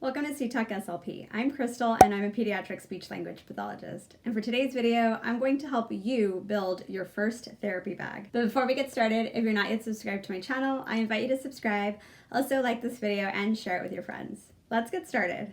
Welcome to SweetTalkSLP. I'm Krystle and I'm a pediatric speech language pathologist. And for today's video, I'm going to help you build your first therapy bag. But before we get started, if you're not yet subscribed to my channel, I invite you to subscribe. Also like this video and share it with your friends. Let's get started.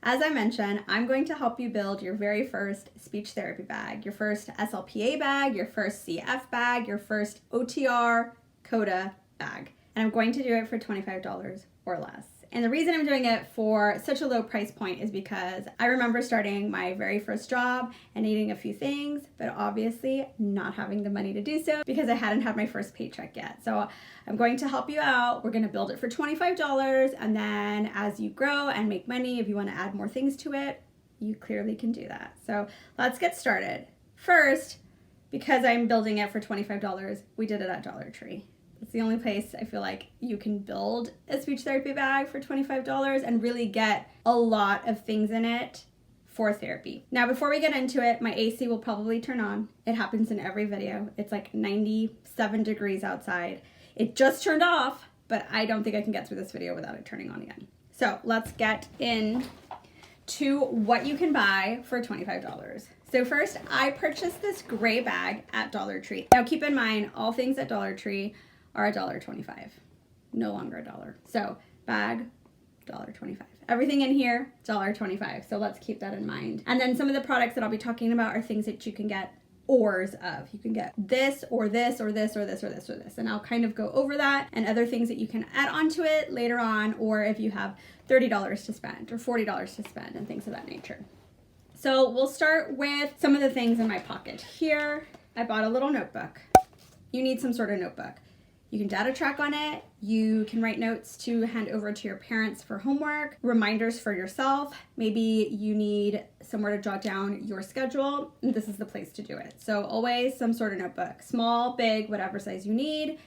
As I mentioned, I'm going to help you build your very first speech therapy bag, your first SLPA bag, your first CF bag, your first OTR CODA bag. And I'm going to do it for $25 or less. And the reason I'm doing it for such a low price point is because I remember starting my very first job and needing a few things, but obviously not having the money to do so because I hadn't had my first paycheck yet. So I'm going to help you out. We're going to build it for $25, and then as you grow and make money, if you want to add more things to it, you clearly can do that. So let's get started. First, because I'm building it for $25, we did it at Dollar Tree. It's the only place I feel like you can build a speech therapy bag for $25 and really get a lot of things in it for therapy. Now, before we get into it, my AC will probably turn on. It happens in every video. It's like 97 degrees outside. It just turned off, but I don't think I can get through this video without it turning on again. So let's get into what you can buy for $25. So first, I purchased this gray bag at Dollar Tree. Now keep in mind, all things at Dollar Tree are $1.25, no longer $1. So bag, $1.25. Everything in here, $1.25. So let's keep that in mind. And then some of the products that I'll be talking about are things that you can get ors of. You can get this or this or this or this or this or this. And I'll kind of go over that and other things that you can add onto it later on, or if you have $30 to spend or $40 to spend and things of that nature. So we'll start with some of the things in my pocket. Here, I bought a little notebook. You need some sort of notebook. You can data track on it. You can write notes to hand over to your parents for homework, reminders for yourself. Maybe you need somewhere to jot down your schedule, and this is the place to do it. So always some sort of notebook, small, big, whatever size you need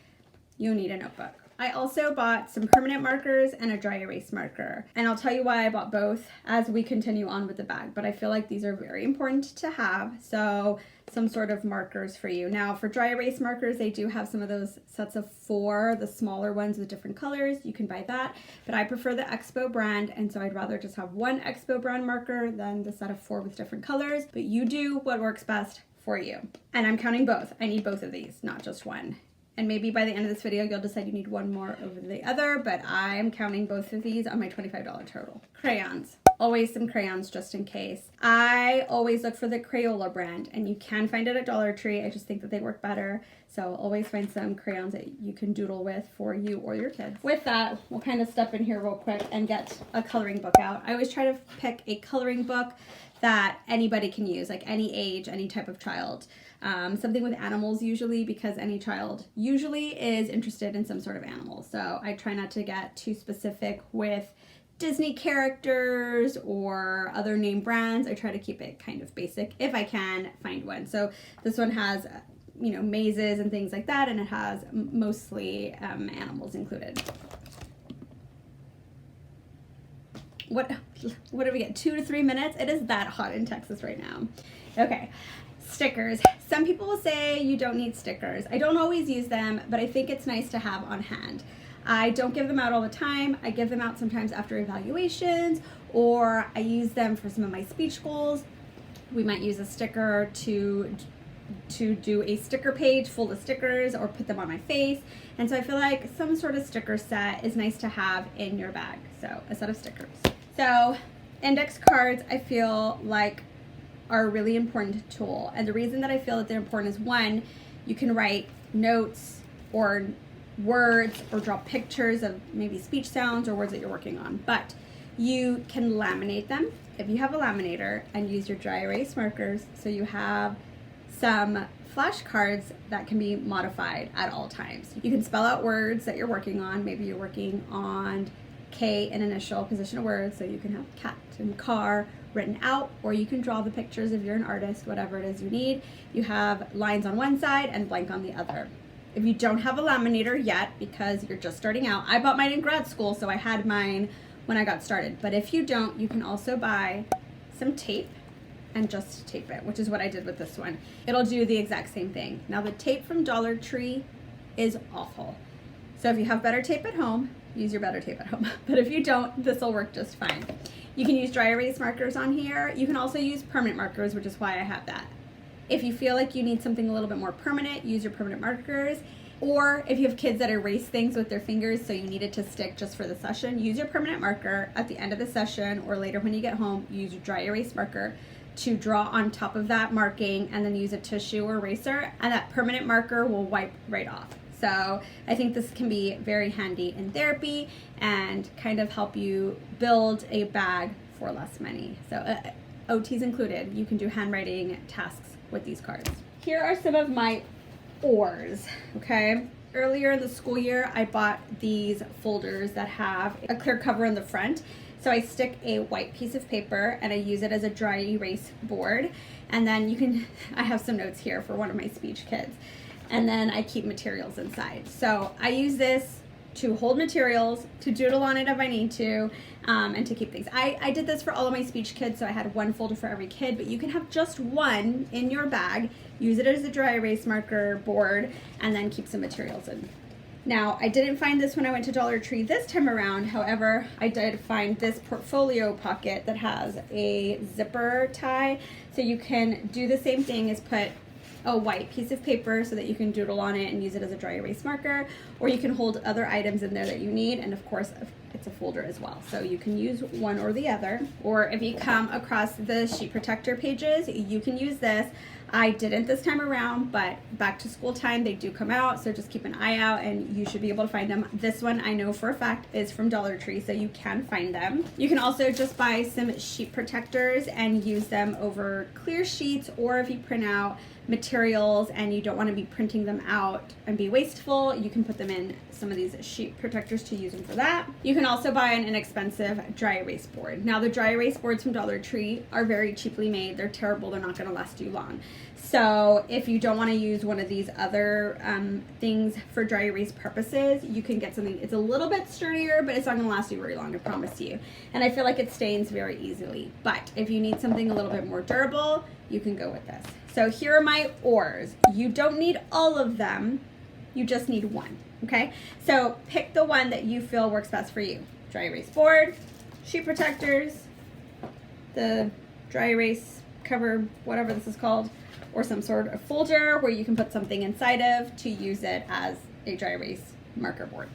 a notebook. I also bought some permanent markers and a dry erase marker. And I'll tell you why I bought both as we continue on with the bag, but I feel like these are very important to have. So some sort of markers for you. Now for dry erase markers, they do have some of those sets of 4, the smaller ones with different colors. You can buy that, but I prefer the Expo brand. And so I'd rather just have one Expo brand marker than the set of 4 with different colors, but you do what works best for you. And I'm counting both. I need both of these, not just one. And maybe by the end of this video, you'll decide you need one more over the other, but I'm counting both of these on my $25 total. Crayons. Always some crayons just in case. I always look for the Crayola brand, and you can find it at Dollar Tree. I just think that they work better. So always find some crayons that you can doodle with for you or your kids. With that, we'll kind of step in here real quick and get a coloring book out. I always try to pick a coloring book that anybody can use, like any age, any type of child. Something with animals usually, because any child usually is interested in some sort of animal. So I try not to get too specific with Disney characters or other name brands. I try to keep it kind of basic if I can find one. So this one has, you know, mazes and things like that, and it has mostly animals included. What do we get? 2 to 3 minutes? It is that hot in Texas right now. Okay. Stickers. Some people will say you don't need stickers. I don't always use them, but I think it's nice to have on hand. I don't give them out all the time. I give them out sometimes after evaluations, or I use them for some of my speech goals. We might use a sticker to do a sticker page full of stickers or put them on my face. And so I feel like some sort of sticker set is nice to have in your bag. So a set of stickers. So index cards, I feel like are a really important tool. And the reason that I feel that they're important is, one, you can write notes or words or draw pictures of maybe speech sounds or words that you're working on. But you can laminate them if you have a laminator and use your dry erase markers. So you have some flashcards that can be modified at all times. You can spell out words that you're working on. Maybe you're working on K in initial position of words, so you can have cat and car written out, or you can draw the pictures if you're an artist, whatever it is you need. You have lines on one side and blank on the other. If you don't have a laminator yet, because you're just starting out, I bought mine in grad school, so I had mine when I got started. But if you don't, you can also buy some tape and just tape it, which is what I did with this one. It'll do the exact same thing. Now the tape from Dollar Tree is awful. So if you have better tape at home, use your better tape at home. But if you don't, this will work just fine. You can use dry erase markers on here. You can also use permanent markers, which is why I have that. If you feel like you need something a little bit more permanent, use your permanent markers. Or if you have kids that erase things with their fingers, so you need it to stick just for the session, use your permanent marker at the end of the session, or later when you get home, use your dry erase marker to draw on top of that marking, and then use a tissue or eraser, and that permanent marker will wipe right off. So I think this can be very handy in therapy and kind of help you build a bag for less money. So OTs included, you can do handwriting tasks with these cards. Here are some of my oars, okay? Earlier in the school year, I bought these folders that have a clear cover in the front. So I stick a white piece of paper and I use it as a dry erase board. And then I have some notes here for one of my speech kids. And then I keep materials inside. So I use this to hold materials, to doodle on it if I need to, and to keep things. I did this for all of my speech kids, so I had one folder for every kid, but you can have just one in your bag, use it as a dry erase marker board, and then keep some materials in. Now, I didn't find this when I went to Dollar Tree this time around. However, I did find this portfolio pocket that has a zipper tie. So you can do the same thing as put a white piece of paper so that you can doodle on it and use it as a dry erase marker, or you can hold other items in there that you need, and of course it's a folder as well, so you can use one or the other. Or if you come across the sheet protector pages, you can use this. I didn't this time around, but back to school time they do come out, so just keep an eye out and you should be able to find them. This one I know for a fact is from Dollar Tree, so you can find them. You can also just buy some sheet protectors and use them over clear sheets, or if you print out materials and you don't want to be printing them out and be wasteful, you can put them in some of these sheet protectors to use them for that. You can also buy an inexpensive dry erase board. Now the dry erase boards from Dollar Tree are very cheaply made. They're terrible. They're not going to last you long. So if you don't want to use one of these other things for dry erase purposes, you can get something. It's a little bit sturdier, but it's not going to last you very long, I promise you. And I feel like it stains very easily. But if you need something a little bit more durable, you can go with this. So here are my oars. You don't need all of them. You just need one, okay? So pick the one that you feel works best for you. Dry erase board, sheet protectors, the dry erase cover, whatever this is called, or some sort of folder where you can put something inside of to use it as a dry erase marker board.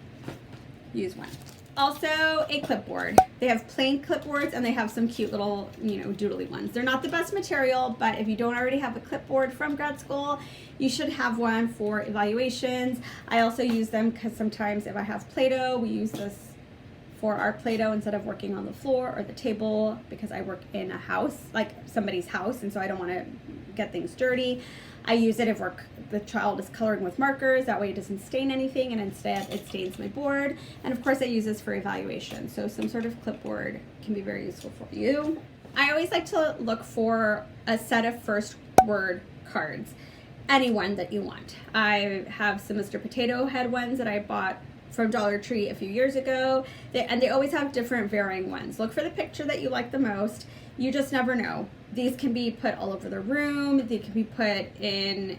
Use one. Also a clipboard. They have plain clipboards and they have some cute little, doodly ones. They're not the best material, but if you don't already have a clipboard from grad school, you should have one for evaluations. I also use them because sometimes if I have Play-Doh, we use this for our Play-Doh instead of working on the floor or the table, because I work in a house, like somebody's house, and so I don't want to get things dirty. I use it if the child is coloring with markers. That way it doesn't stain anything, and instead it stains my board. And of course I use this for evaluation. So some sort of clipboard can be very useful for you. I always like to look for a set of first word cards. Any one that you want. I have some Mr. Potato Head ones that I bought from Dollar Tree a few years ago. They always have different varying ones. Look for the picture that you like the most. You just never know. These can be put all over the room. They can be put in,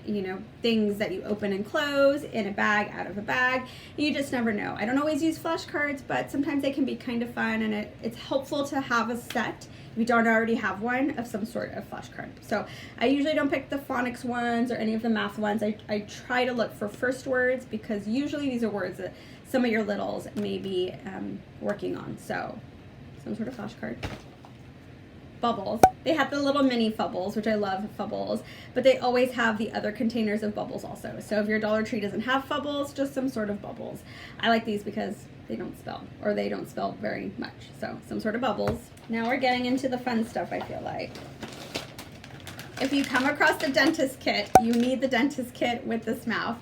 things that you open and close, in a bag, out of a bag. You just never know. I don't always use flashcards, but sometimes they can be kind of fun, and it's helpful to have a set, if you don't already have one, of some sort of flashcard. So I usually don't pick the phonics ones or any of the math ones. I try to look for first words, because usually these are words that some of your littles may be working on. So some sort of flashcard. Bubbles. They have the little mini Fubbles, which I love Fubbles, but they always have the other containers of bubbles also. So if your Dollar Tree doesn't have Fubbles, just some sort of bubbles. I like these because they don't spill, or they don't spill very much. So some sort of bubbles. Now we're getting into the fun stuff, I feel like. If you come across the dentist kit, you need the dentist kit with this mouth.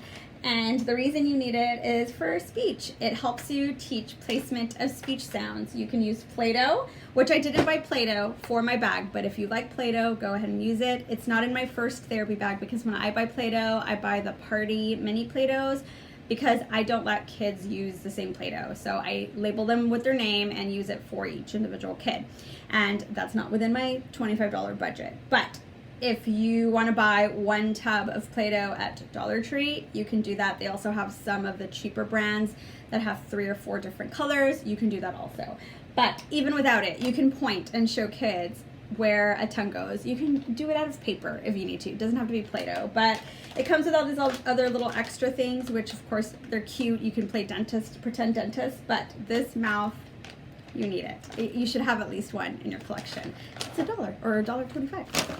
And the reason you need it is for speech. It helps you teach placement of speech sounds. You can use Play-Doh, which I didn't buy Play-Doh for my bag, but if you like Play-Doh, go ahead and use it. It's not in my first therapy bag, because when I buy Play-Doh, I buy the party mini Play-Dohs, because I don't let kids use the same Play-Doh. So I label them with their name and use it for each individual kid. And that's not within my $25 budget. But if you want to buy 1 tub of Play-Doh at Dollar Tree, you can do that. They also have some of the cheaper brands that have 3 or 4 different colors. You can do that also. But even without it, you can point and show kids where a tongue goes. You can do it out of paper if you need to. It doesn't have to be Play-Doh, but it comes with all these other little extra things, which of course they're cute. You can play dentist, pretend dentist, but this mouth, you need it. You should have at least one in your collection. It's $1 or $1.25.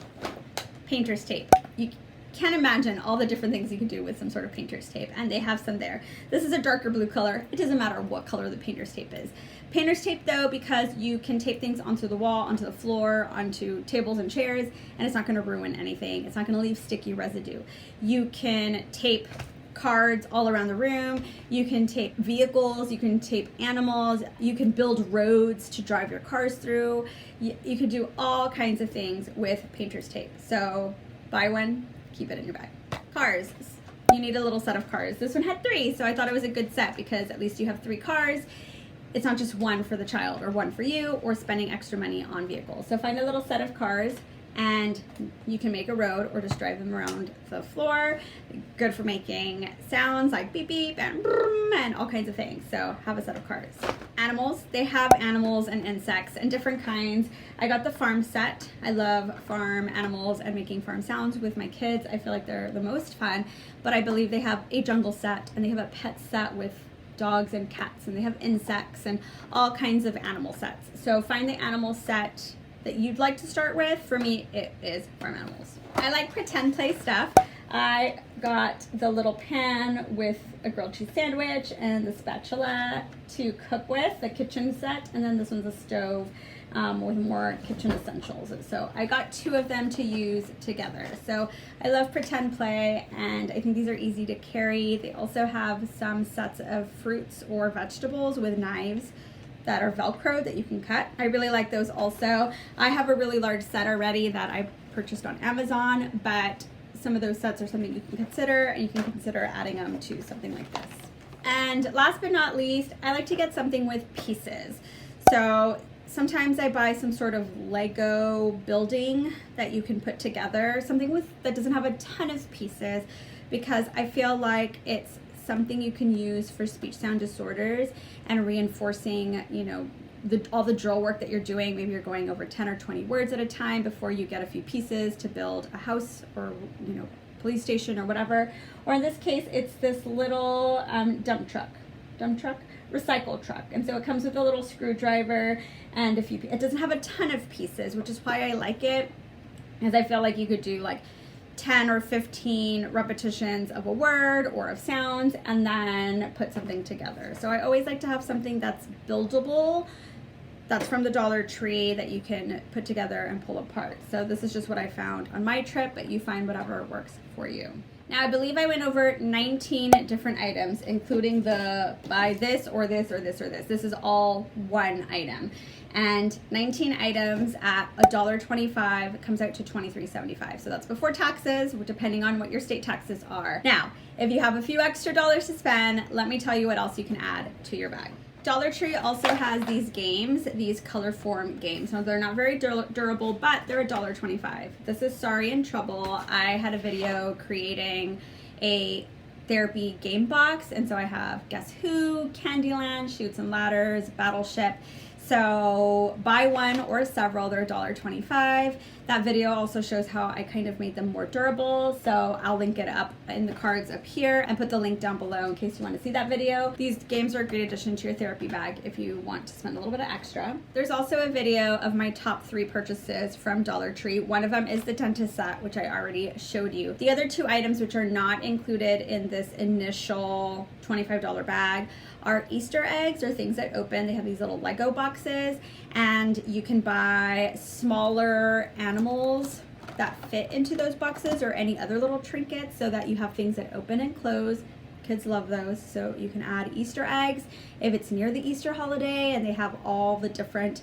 Painter's tape. You can't imagine all the different things you can do with some sort of painter's tape, and they have some there. This is a darker blue color. It doesn't matter what color the painter's tape is. Painter's tape though, because you can tape things onto the wall, onto the floor, onto tables and chairs, and it's not going to ruin anything. It's not going to leave sticky residue. You can tape cards all around the room. You can tape vehicles, you can tape animals, you can build roads to drive your cars through. You can do all kinds of things with painter's tape. So buy one, keep it in your bag. Cars. You need a little set of cars. This one had 3, so I thought it was a good set because at least you have 3 cars. It's not just one for the child or one for you or spending extra money on vehicles. So find a little set of cars and you can make a road or just drive them around the floor. Good for making sounds like beep beep and brum and all kinds of things. So have a set of cars. Animals, they have animals and insects and different kinds. I got the farm set. I love farm animals and making farm sounds with my kids. I feel like they're the most fun, but I believe they have a jungle set and they have a pet set with dogs and cats, and they have insects and all kinds of animal sets. So find the animal set that you'd like to start with. For me, it is farm animals. I like pretend play stuff. I got the little pan with a grilled cheese sandwich and the spatula to cook with, the kitchen set, and then this one's a stove with more kitchen essentials. So I got 2 of them to use together. So I love pretend play, and I think these are easy to carry. They also have some sets of fruits or vegetables with knives that are Velcro that you can cut. I really like those also. I have a really large set already that I purchased on Amazon, but some of those sets are something you can consider, and you can consider adding them to something like this. And last but not least, I like to get something with pieces. So sometimes I buy some sort of Lego building that you can put together, something that doesn't have a ton of pieces, because I feel like it's something you can use for speech sound disorders and reinforcing, you know, all the drill work that you're doing. Maybe you're going over 10 or 20 words at a time before you get a few pieces to build a house or, you know, police station or whatever. Or in this case, it's this little dump truck, recycle truck. And so it comes with a little screwdriver and it doesn't have a ton of pieces, which is why I like it, because I feel like you could do like 10 or 15 repetitions of a word or of sounds and then put something together. So I always like to have something that's buildable, that's from the Dollar Tree, that you can put together and pull apart. So this is just what I found on my trip, but you find whatever works for you. Now I believe I went over 19 different items, including the buy this or this or this or this. This is all one item. And 19 items at $1.25 comes out to $23.75. So that's before taxes, depending on what your state taxes are. Now, if you have a few extra dollars to spend, let me tell you what else you can add to your bag. Dollar Tree also has these games, these color form games. Now they're not very durable, but they're $1.25. This is Sorry in Trouble. I had a video creating a therapy game box, and so I have Guess Who, Candyland, Chutes and Ladders, Battleship. So buy one or several, they're $1.25. That video also shows how I kind of made them more durable, so I'll link it up in the cards up here and put the link down below in case you want to see that video. These games are a great addition to your therapy bag if you want to spend a little bit of extra. There's also a video of my top 3 purchases from Dollar Tree. One of them is the dentist set, which I already showed you. The other 2 items, which are not included in this initial $25 bag, are Easter eggs, or things that open. They have these little Lego boxes, and you can buy smaller animals that fit into those boxes or any other little trinkets so that you have things that open and close. Kids love those, so you can add Easter eggs if it's near the Easter holiday, and they have all the different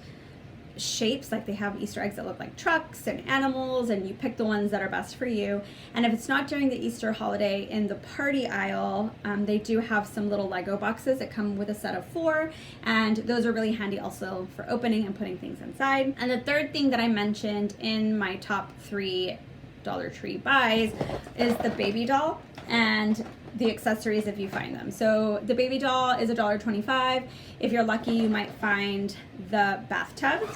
shapes. Like they have Easter eggs that look like trucks and animals, and you pick the ones that are best for you. And if it's not during the Easter holiday, in the party aisle, they do have some little Lego boxes that come with a set of 4, and those are really handy also for opening and putting things inside. And the third thing that I mentioned in my top 3 Dollar Tree buys is the baby doll and the accessories if you find them. So the baby doll is $1.25. If you're lucky, you might find the bathtub,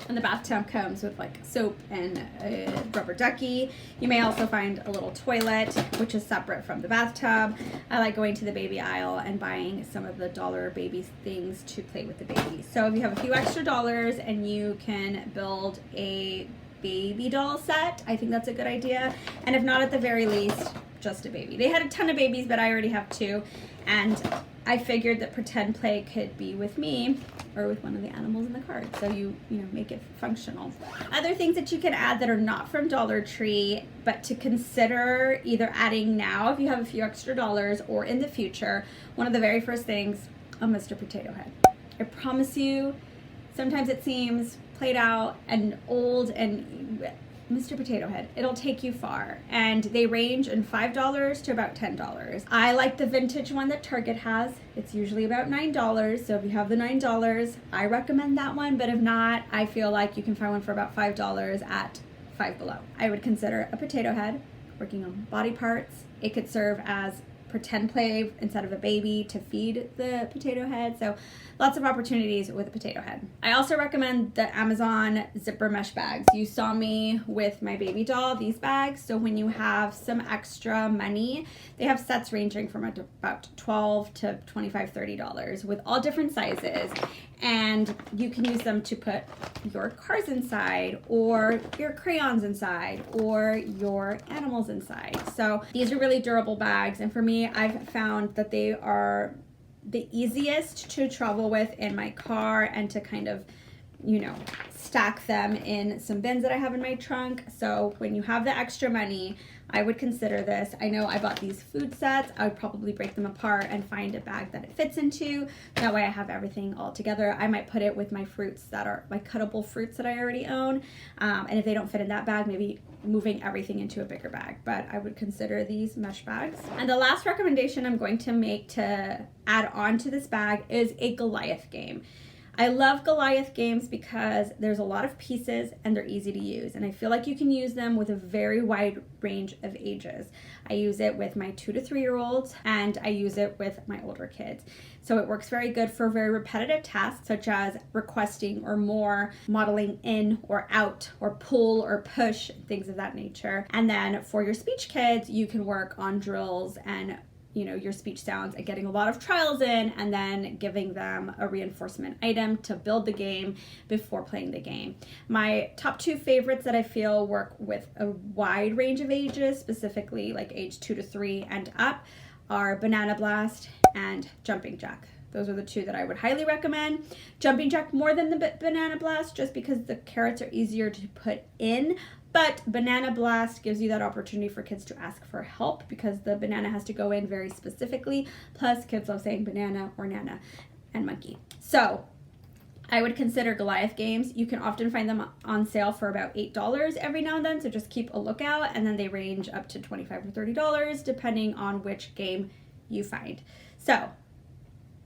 and the bathtub comes with like soap and a rubber ducky. You may also find a little toilet, which is separate from the bathtub. I like going to the baby aisle and buying some of the dollar baby things to play with the baby. So if you have a few extra dollars and you can build a baby doll set, I think that's a good idea. And if not, at the very least, just a baby. They had a ton of babies, but I already have 2, and I figured that pretend play could be with me or with one of the animals in the card. So you know, make it functional. Other things that you can add that are not from Dollar Tree, but to consider either adding now if you have a few extra dollars or in the future. One of the very first things, a Mr. Potato Head. I promise you, sometimes it seems played out and old, and Mr. Potato Head, it'll take you far. And they range in $5 to about $10. I like the vintage one that Target has. It's usually about $9. So if you have the $9, I recommend that one. But if not, I feel like you can find one for about $5 at Five Below. I would consider a potato head, working on body parts. It could serve as pretend play instead of a baby to feed the potato head. So lots of opportunities with a potato head. I also recommend the Amazon zipper mesh bags. You saw me with my baby doll, these bags. So when you have some extra money, they have sets ranging from about $12 to $25, $30 with all different sizes. And you can use them to put your cars inside, or your crayons inside, or your animals inside. So these are really durable bags, and for me, I've found that they are the easiest to travel with in my car and to kind of, you know, stack them in some bins that I have in my trunk. So when you have the extra money, I would consider this. I know I bought these food sets. I would probably break them apart and find a bag that it fits into. That way I have everything all together. I might put it with my fruits that are my cuttable fruits that I already own. And if they don't fit in that bag, maybe moving everything into a bigger bag. But I would consider these mesh bags. And the last recommendation I'm going to make to add on to this bag is a Goliath game. I love Goliath games because there's a lot of pieces and they're easy to use. And I feel like you can use them with a very wide range of ages. I use it with my 2 to 3 year olds, and I use it with my older kids. So it works very good for very repetitive tasks such as requesting or more, modeling in or out, or pull or push, things of that nature. And then for your speech kids, you can work on drills and, you know, your speech sounds and getting a lot of trials in, and then giving them a reinforcement item to build the game before playing the game. My top 2 favorites that I feel work with a wide range of ages, specifically like age 2 to 3 and up, are Banana Blast and Jumping Jack. Those are the 2 that I would highly recommend. Jumping Jack more than the Banana Blast, just because the carrots are easier to put in. But Banana Blast gives you that opportunity for kids to ask for help because the banana has to go in very specifically. Plus, kids love saying banana or nana and monkey. So I would consider Goliath games. You can often find them on sale for about $8 every now and then. So just keep a lookout. And then they range up to $25 or $30 depending on which game you find. So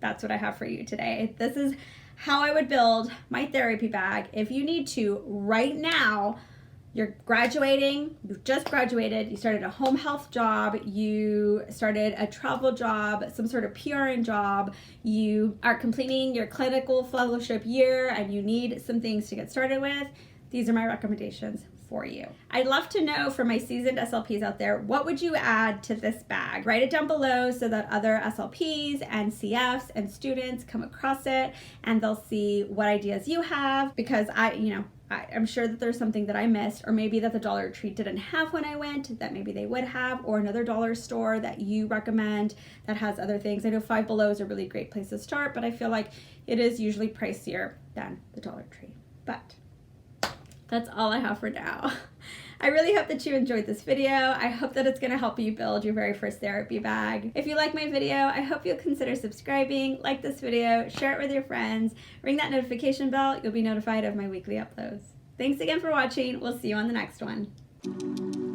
that's what I have for you today. This is how I would build my therapy bag. If you need to right now, you're graduating, you've just graduated, you started a home health job, you started a travel job, some sort of PRN job, you are completing your clinical fellowship year and you need some things to get started with, these are my recommendations for you. I'd love to know from my seasoned SLPs out there, what would you add to this bag? Write it down below so that other SLPs and CFs and students come across it and they'll see what ideas you have, because I'm sure that there's something that I missed, or maybe that the Dollar Tree didn't have when I went that maybe they would have, or another dollar store that you recommend that has other things. I know Five Below is a really great place to start, but I feel like it is usually pricier than the Dollar Tree. But that's all I have for now. I really hope that you enjoyed this video. I hope that it's going to help you build your very first therapy bag. If you like my video, I hope you'll consider subscribing, like this video, share it with your friends, ring that notification bell. You'll be notified of my weekly uploads. Thanks again for watching. We'll see you on the next one.